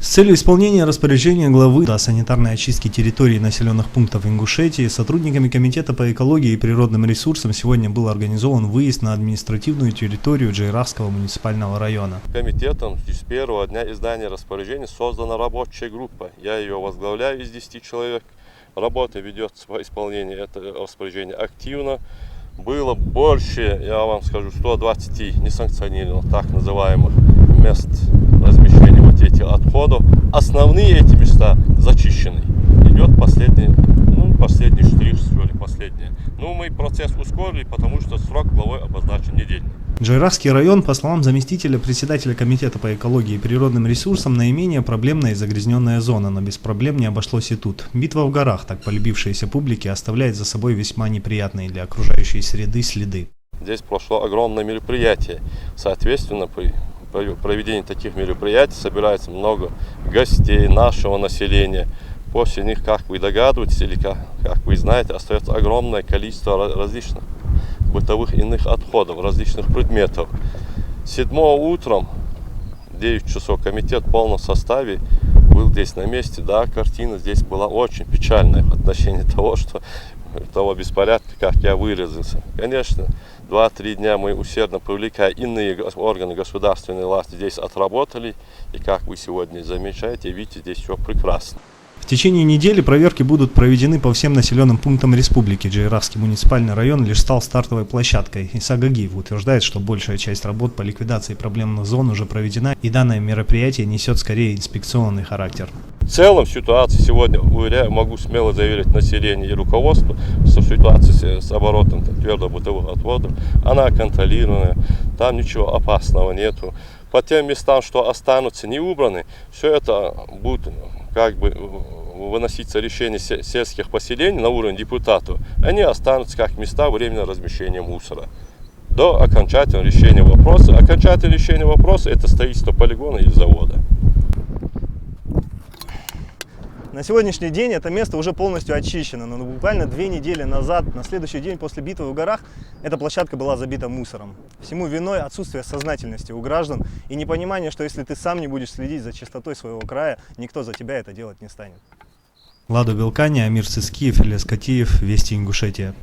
С целью исполнения распоряжения главы о санитарной очистке территорий населенных пунктов Ингушетии сотрудниками Комитета по экологии и природным ресурсам сегодня был организован выезд на административную территорию Джейрахского муниципального района. Комитетом с первого дня издания распоряжения создана рабочая группа. Я ее возглавляю из 10 человек. Работа ведется по исполнению этого распоряжения активно. Было больше, я вам скажу, 120 несанкционированных, так называемых, мест размещения вот этих отходов. Основные эти места зачищены. Идет последний штрих, что ли, последнее. Мы процесс ускорили, потому что срок главой обозначен недельный. Джейрахский район, по словам заместителя председателя Комитета по экологии и природным ресурсам, наименее проблемная и загрязненная зона, но без проблем не обошлось и тут. Битва в горах, так полюбившаяся публике, оставляет за собой весьма неприятные для окружающей среды следы. Здесь прошло огромное мероприятие. Соответственно, при проведении таких мероприятий собирается много гостей нашего населения. После них, как вы догадываетесь или как вы знаете, остается огромное количество различных бытовых иных отходов, различных предметов. 7 утром, 9 часов, комитет в полном составе был здесь на месте. Да, картина здесь была очень печальная в отношении того беспорядка, как я выразился. Конечно, 2-3 дня мы усердно привлекая иные органы государственной власти здесь отработали. И как вы сегодня замечаете, видите, здесь все прекрасно. В течение недели проверки будут проведены по всем населенным пунктам республики. Джейрахский муниципальный район лишь стал стартовой площадкой. Иса Гагиев утверждает, что большая часть работ по ликвидации проблемных зон уже проведена, и данное мероприятие несет скорее инспекционный характер. В целом ситуация сегодня, уверяю, могу смело заверить население и руководство, что ситуация с оборотом твердобытовых отходов, она контролируемая, там ничего опасного нету. По тем местам, что останутся не убраны, все это будет выноситься решение сельских поселений на уровень депутатов. Они останутся как места временного размещения мусора. До окончательного решения вопроса. Окончательное решение вопроса — это строительство полигона или завода. На сегодняшний день это место уже полностью очищено, но буквально 2 недели назад, на следующий день после битвы в горах, эта площадка была забита мусором. Всему виной отсутствие сознательности у граждан и непонимание, что если ты сам не будешь следить за чистотой своего края, никто за тебя это делать не станет. Ладо Белкани, Амир Цискиев, Ильяс Катиев, Вести Ингушетия.